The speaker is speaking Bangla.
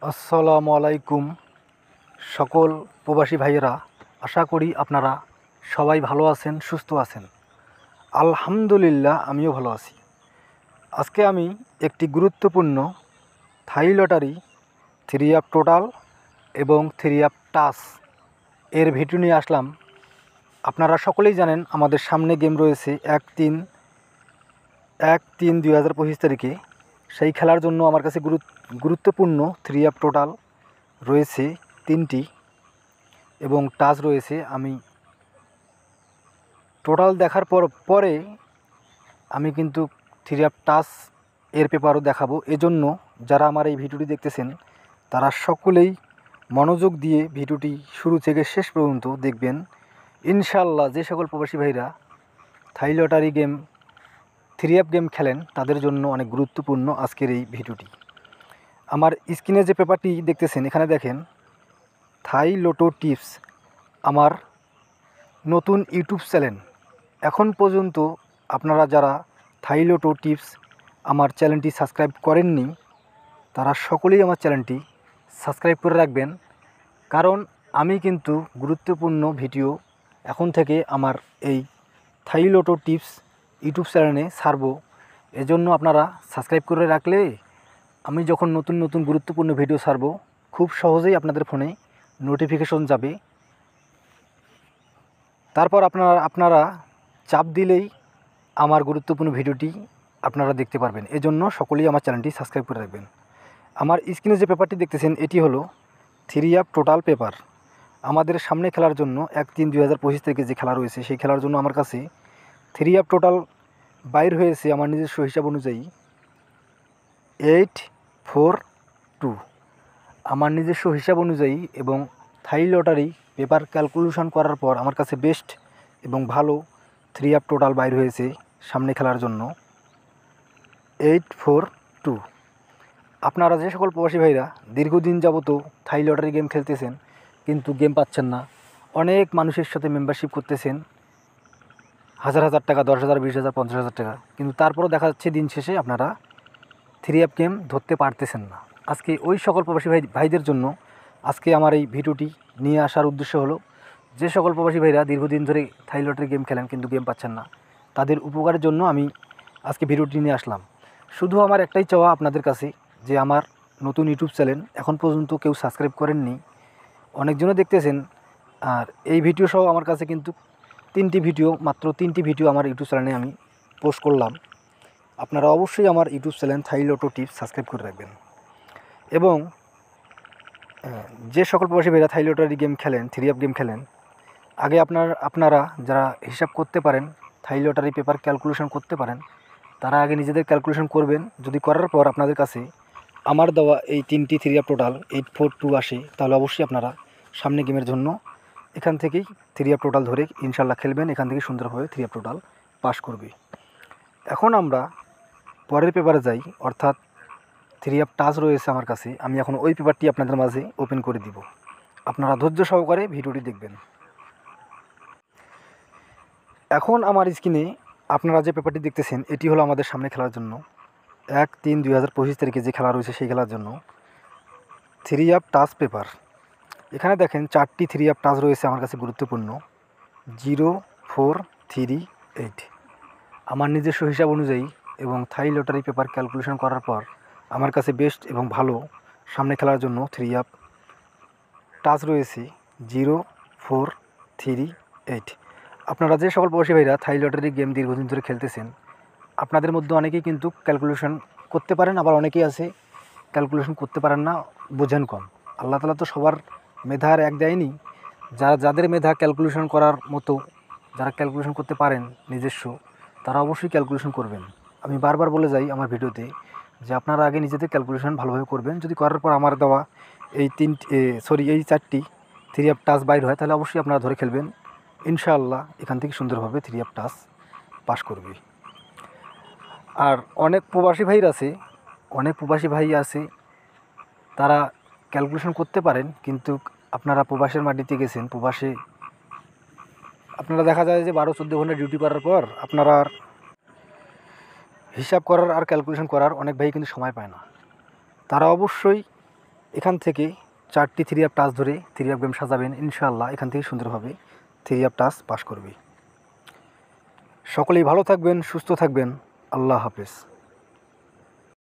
আসসালামু আলাইকুম সকল প্রবাসী ভাইয়েরা, আশা করি আপনারা সবাই ভালো আছেন, সুস্থ আছেন। আলহামদুলিল্লাহ, আমিও ভালো আছি। আজকে আমি একটি গুরুত্বপূর্ণ থাই লটারি 3 আপ টোটাল এবং 3 আপ টাচ এর ভিডিও নিয়ে আসলাম। আপনারা সকলেই জানেন আমাদের সামনে গেম রয়েছে 1/3/2025 তারিখে। সেই খেলার জন্য আমার কাছে গুরুত্বপূর্ণ 3 আপ টোটাল রয়েছে 3টি এবং টাচ রয়েছে। আমি টোটাল দেখার পরে আমি কিন্তু 3 আপ টাচ এর পেপারও দেখাবো। এজন্য যারা আমার এই ভিডিওটি দেখতেছেন তারা সকলেই মনোযোগ দিয়ে ভিডিওটি শুরু থেকে শেষ পর্যন্ত দেখবেন। ইনশাল্লাহ যে সকল প্রবাসী ভাইরা থাই লটারি গেম 3 আপ গেম খেলেন তাদের জন্য অনেক গুরুত্বপূর্ণ আজকের এই ভিডিওটি। আমার স্ক্রিনে যে পেপারটি দেখতেছেন, এখানে দেখেন থাই লোটো টিপস, আমার নতুন ইউটিউব চ্যানেল। এখন পর্যন্ত আপনারা যারা থাই লোটো টিপস আমার চ্যানেলটি সাবস্ক্রাইব করেননি তারা সকলেই আমার চ্যানেলটি সাবস্ক্রাইব করে রাখবেন, কারণ আমি কিন্তু গুরুত্বপূর্ণ ভিডিও এখন থেকে আমার এই থাই লোটো টিপস ইউটিউব চ্যানেলে ছাড়ব। এজন্য আপনারা সাবস্ক্রাইব করে রাখলে আমি যখন নতুন নতুন গুরুত্বপূর্ণ ভিডিও ছাড়ব খুব সহজেই আপনাদের ফোনে নোটিফিকেশন যাবে। তারপর আপনারা চাপ দিলেই আমার গুরুত্বপূর্ণ ভিডিওটি আপনারা দেখতে পারবেন। এজন্য সকলেই আমার চ্যানেলটি সাবস্ক্রাইব করে রাখবেন। আমার স্ক্রিনে যে পেপারটি দেখতেছেন এটি হলো 3 আপ টোটাল পেপার। আমাদের সামনে খেলার জন্য 1/3/2025 তারিখে যে খেলা রয়েছে সেই খেলার জন্য আমার কাছে 3 আপ টোটাল বাইর হয়েছে আমার নিজস্ব হিসাব অনুযায়ী 842। আমার নিজস্ব হিসাব অনুযায়ী এবং থাই লটারি পেপার ক্যালকুলেশন করার পর আমার কাছে বেস্ট এবং ভালো 3 আপ টোটাল বাইর হয়েছে সামনে খেলার জন্য 842। আপনারা যে সকল প্রবাসী ভাইরা দীর্ঘদিন যাবত থাই লটারি গেম খেলতেছেন কিন্তু গেম পাচ্ছেন না, অনেক মানুষের সাথে মেম্বারশিপ করতেছেন, হাজার হাজার টাকা, 10,000, 20,000, 50,000 টাকা, কিন্তু তারপরও দেখা যাচ্ছে দিন শেষে আপনারা 3 আপ গেম ধরতে পারতেছেন না। আজকে ওই সকল প্রবাসী ভাইদের জন্য আজকে আমার এই ভিডিওটি নিয়ে আসার উদ্দেশ্য হলো, যে সকল প্রবাসী ভাইরা দীর্ঘদিন ধরে থাই লটারি গেম খেলেন কিন্তু গেম পাচ্ছেন না তাদের উপকারের জন্য আমি আজকে ভিডিওটি নিয়ে আসলাম। শুধু আমার একটাই চাওয়া আপনাদের কাছে, যে আমার নতুন ইউটিউব চ্যানেল এখন পর্যন্ত কেউ সাবস্ক্রাইব করেননি, অনেকজনে দেখতেছেন, আর এই ভিডিও সহ আমার কাছে কিন্তু মাত্র তিনটি ভিডিও আমার ইউটিউব চ্যানেলে আমি পোস্ট করলাম। আপনারা অবশ্যই আমার ইউটিউব চ্যানেল থাই লোটো টিপস সাবস্ক্রাইব করে রাখবেন। এবং যে সকল প্রবাসী ভাইরা থাই লটারি গেম খেলেন, 3 আপ গেম খেলেন, আগে আপনারা যারা হিসাব করতে পারেন, থাই লটারি পেপার ক্যালকুলেশন করতে পারেন, তারা আগে নিজেদের ক্যালকুলেশন করবেন। যদি করার পর আপনাদের কাছে আমার দেওয়া এই 3টি 3 আপ টোটাল 842 আসে, তাহলে অবশ্যই আপনারা সামনে গেমের জন্য এখান থেকেই 3 আপ টোটাল ধরে ইনশাল্লাহ খেলবেন, এখান থেকে সুন্দরভাবে 3 আপ টোটাল পাস করবে। এখন আমরা পরের পেপারে যাই, অর্থাৎ 3 আপ টাচ রয়েছে আমার কাছে। আমি এখন ওই পেপারটি আপনাদের মাঝে ওপেন করে দিব, আপনারা ধৈর্য সহকারে ভিডিওটি দেখবেন। এখন আমার স্ক্রিনে আপনারা যে পেপারটি দেখতেছেন এটি হলো আমাদের সামনে খেলার জন্য 1/3/2025 তারিখে যে খেলা রয়েছে সেই খেলার জন্য 3 আপ টাচ পেপার। এখানে দেখেন 4টি 3 আপ টাচ রয়েছে আমার কাছে গুরুত্বপূর্ণ 0, 4, 3, 8। আমার নিজস্ব হিসাব অনুযায়ী এবং থাই লটারি পেপার ক্যালকুলেশন করার পর আমার কাছে বেস্ট এবং ভালো সামনে খেলার জন্য 3 আপ টাচ রয়েছে 0, 4, 3, 8। আপনারা যে সকল প্রবাসী ভাইরা থাই লটারি গেম দীর্ঘদিন ধরে খেলতেছেন, আপনাদের মধ্যে অনেকেই কিন্তু ক্যালকুলেশন করতে পারেন, আবার অনেকেই আছে ক্যালকুলেশন করতে পারেন না, বোঝেন কম। আল্লাহ তাআলা তো সবার মেধা আর এক দেয়নি। যাদের মেধা ক্যালকুলেশন করার মতো, যারা ক্যালকুলেশন করতে পারেন নিজস্ব, তারা অবশ্যই ক্যালকুলেশন করবেন। আমি বারবার বলে যাই আমার ভিডিওতে যে আপনারা আগে নিজেদের ক্যালকুলেশন ভালোভাবে করবেন। যদি করার পর আমার দেওয়া এই 4টি 3 আপ টাচ বাইর হয় তাহলে অবশ্যই আপনারা ধরে খেলবেন। ইনশাআল্লাহ এখান থেকে সুন্দরভাবে 3 আপ টাচ পাস করবে। আর অনেক প্রবাসী ভাই আছে তারা ক্যালকুলেশন করতে পারেন, কিন্তু আপনারা প্রবাসের মাটিতে গেছেন, প্রবাসে আপনারা দেখা যায় যে 12-14 ঘন্টা ডিউটি করার পর আপনারা আর হিসাব করার আর ক্যালকুলেশন করার অনেক ভাই কিন্তু সময় পায় না। তারা অবশ্যই এখান থেকে 4টি থ্রি আপ টাচ ধরে থ্রি আপ গেম সাজাবেন, ইনশাআল্লাহ এখান থেকে সুন্দরভাবে থ্রি আপ টাচ পাস করবে। সকলেই ভালো থাকবেন, সুস্থ থাকবেন। আল্লাহ হাফেজ।